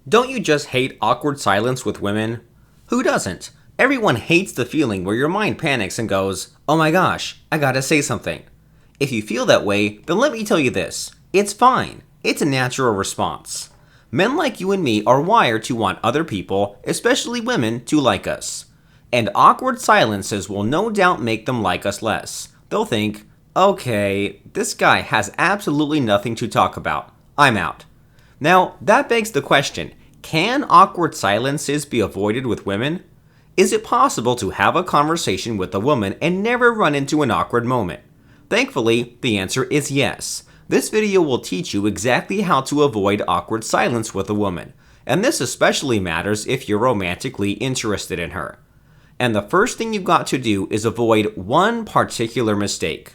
Don't you just hate awkward silence with women? Who doesn't? Everyone hates the feeling where your mind panics and goes, "Oh my gosh, I gotta say something." If you feel that way, then let me tell you this. It's fine. It's a natural response. Men like you and me are wired to want other people, especially women, to like us. And awkward silences will no doubt make them like us less. They'll think, okay, this guy has absolutely nothing to talk about. I'm out. Now, that begs the question, can awkward silences be avoided with women? Is it possible to have a conversation with a woman and never run into an awkward moment? Thankfully, the answer is yes. This video will teach you exactly how to avoid awkward silence with a woman, and this especially matters if you're romantically interested in her. And the first thing you've got to do is avoid one particular mistake.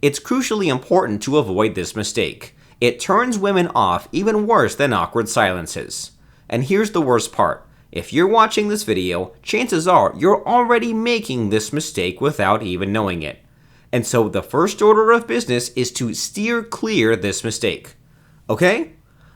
It's crucially important to avoid this mistake. It turns women off even worse than awkward silences. And here's the worst part. If you're watching this video, chances are you're already making this mistake without even knowing it. And so the first order of business is to steer clear this mistake. Okay?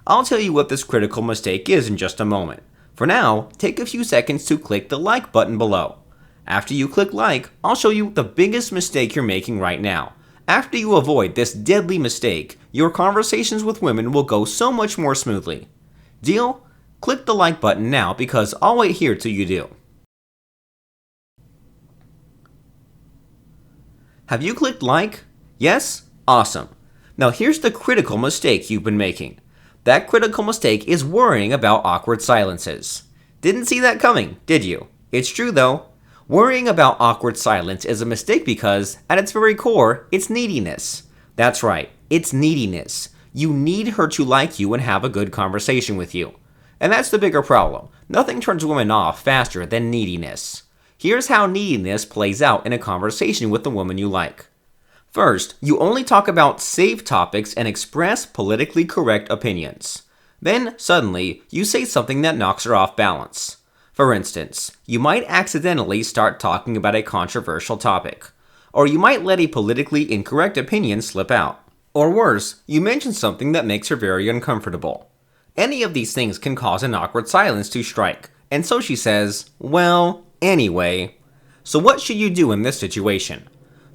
I'll tell you what this critical mistake is in just a moment. For now, take a few seconds to click the like button below. After you click like, I'll show you the biggest mistake you're making right now. After you avoid this deadly mistake, your conversations with women will go so much more smoothly. Deal? Click the like button now because I'll wait here till you do. Have you clicked like? Yes? Awesome. Now here's the critical mistake you've been making. That critical mistake is worrying about awkward silences. Didn't see that coming, did you? It's true though. Worrying about awkward silence is a mistake because, at its very core, it's neediness. That's right, it's neediness. You need her to like you and have a good conversation with you. And that's the bigger problem. Nothing turns women off faster than neediness. Here's how neediness plays out in a conversation with the woman you like. First, you only talk about safe topics and express politically correct opinions. Then, suddenly, you say something that knocks her off balance. For instance, you might accidentally start talking about a controversial topic. Or you might let a politically incorrect opinion slip out. Or worse, you mention something that makes her very uncomfortable. Any of these things can cause an awkward silence to strike, and so she says, well, anyway. So what should you do in this situation?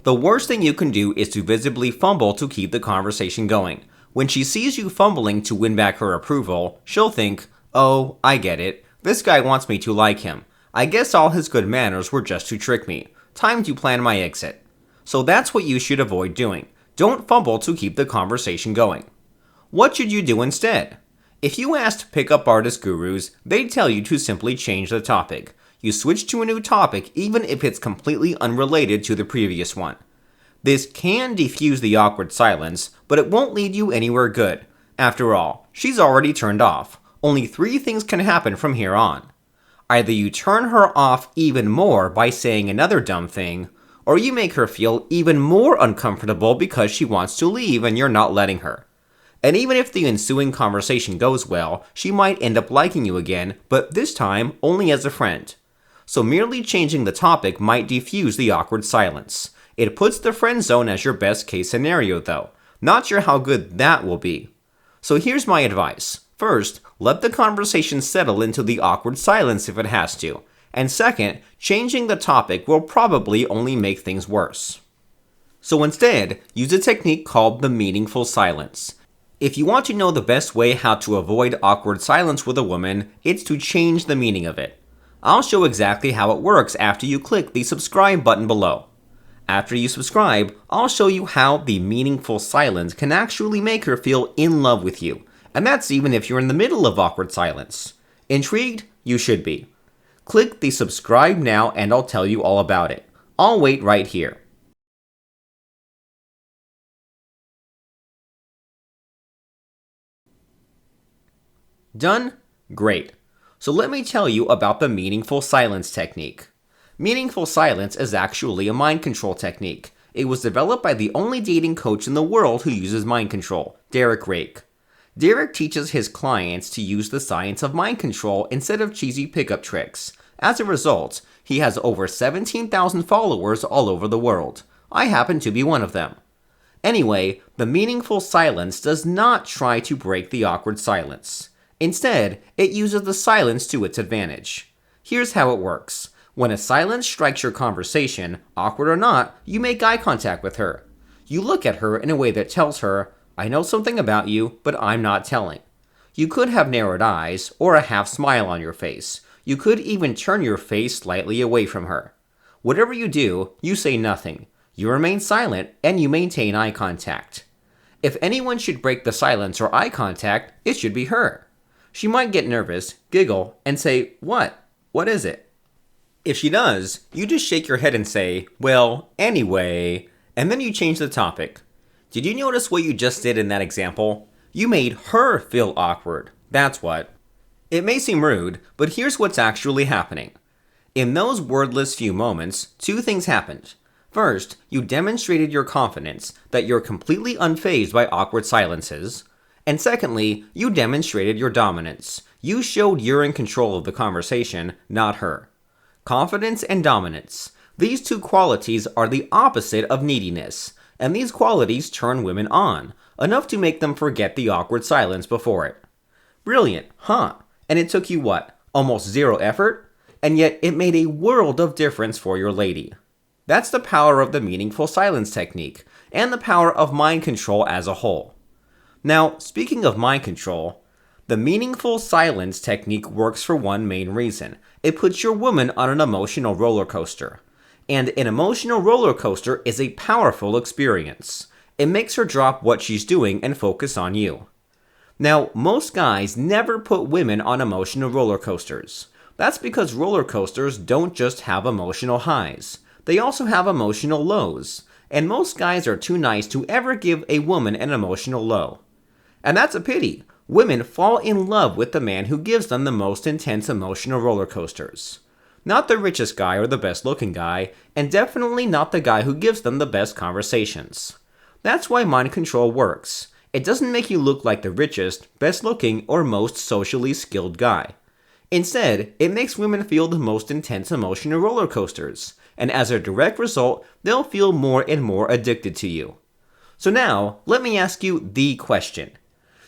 The worst thing you can do is to visibly fumble to keep the conversation going. When she sees you fumbling to win back her approval, she'll think, oh, I get it. This guy wants me to like him. I guess all his good manners were just to trick me. Time to plan my exit. So that's what you should avoid doing. Don't fumble to keep the conversation going. What should you do instead? If you asked pickup artist gurus, they'd tell you to simply change the topic. You switch to a new topic even if it's completely unrelated to the previous one. This can defuse the awkward silence, but it won't lead you anywhere good. After all, she's already turned off. Only 3 things can happen from here on. Either you turn her off even more by saying another dumb thing, or you make her feel even more uncomfortable because she wants to leave and you're not letting her. And even if the ensuing conversation goes well, she might end up liking you again, but this time only as a friend. So merely changing the topic might defuse the awkward silence. It puts the friend zone as your best case scenario though. Not sure how good that will be. So here's my advice. First, let the conversation settle into the awkward silence if it has to. And second, changing the topic will probably only make things worse. So instead, use a technique called the meaningful silence. If you want to know the best way how to avoid awkward silence with a woman, it's to change the meaning of it. I'll show exactly how it works after you click the subscribe button below. After you subscribe, I'll show you how the meaningful silence can actually make her feel in love with you. And that's even if you're in the middle of awkward silence. Intrigued? You should be. Click the subscribe now and I'll tell you all about it. I'll wait right here. Done? Great. So let me tell you about the meaningful silence technique. Meaningful silence is actually a mind control technique. It was developed by the only dating coach in the world who uses mind control, Derek Rake. Derek teaches his clients to use the science of mind control instead of cheesy pickup tricks. As a result, he has over 17,000 followers all over the world. I happen to be one of them. Anyway, the meaningful silence does not try to break the awkward silence. Instead, it uses the silence to its advantage. Here's how it works. When a silence strikes your conversation, awkward or not, you make eye contact with her. You look at her in a way that tells her, I know something about you, but I'm not telling. You could have narrowed eyes or a half smile on your face. You could even turn your face slightly away from her. Whatever you do, you say nothing. You remain silent and you maintain eye contact. If anyone should break the silence or eye contact, it should be her. She might get nervous, giggle, and say, What? What is it? If she does, you just shake your head and say, well, anyway, and then you change the topic. Did you notice what you just did in that example? You made her feel awkward. That's what. It may seem rude, but here's what's actually happening. In those wordless few moments, two things happened. First, you demonstrated your confidence that you're completely unfazed by awkward silences. And secondly, you demonstrated your dominance. You showed you're in control of the conversation, not her. Confidence and dominance. These two qualities are the opposite of neediness, and these qualities turn women on, enough to make them forget the awkward silence before it. Brilliant, huh? And it took you what? Almost zero effort? And yet it made a world of difference for your lady. That's the power of the meaningful silence technique, and the power of mind control as a whole. Now, speaking of mind control, the meaningful silence technique works for one main reason. It puts your woman on an emotional roller coaster. And an emotional roller coaster is a powerful experience. It makes her drop what she's doing and focus on you. Now, most guys never put women on emotional roller coasters. That's because roller coasters don't just have emotional highs. They also have emotional lows. And most guys are too nice to ever give a woman an emotional low. And that's a pity. Women fall in love with the man who gives them the most intense emotional roller coasters. Not the richest guy or the best looking guy, and definitely not the guy who gives them the best conversations. That's why mind control works. It doesn't make you look like the richest, best looking, or most socially skilled guy. Instead, it makes women feel the most intense emotional roller coasters, and as a direct result, they'll feel more and more addicted to you. So now, let me ask you the question.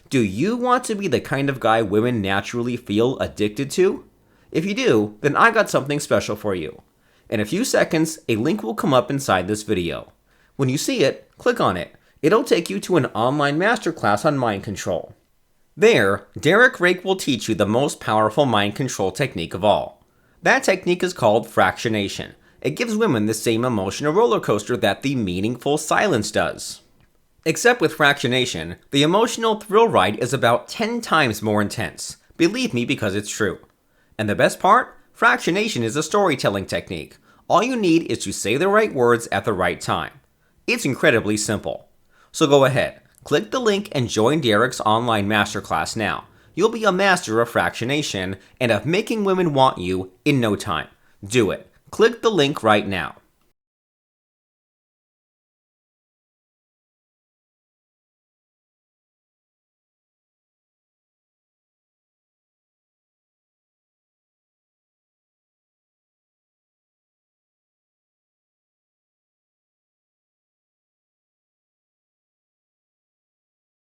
Do you want to be the kind of guy women naturally feel addicted to? If you do, then I got something special for you. In a few seconds, a link will come up inside this video. When you see it, click on it. It'll take you to an online masterclass on mind control. There, Derek Rake will teach you the most powerful mind control technique of all. That technique is called fractionation. It gives women the same emotional roller coaster that the meaningful silence does. Except with fractionation, the emotional thrill ride is about 10 times more intense. Believe me, because it's true. And the best part? Fractionation is a storytelling technique. All you need is to say the right words at the right time. It's incredibly simple. So go ahead, click the link and join Derek's online masterclass now. You'll be a master of fractionation and of making women want you in no time. Do it. Click the link right now.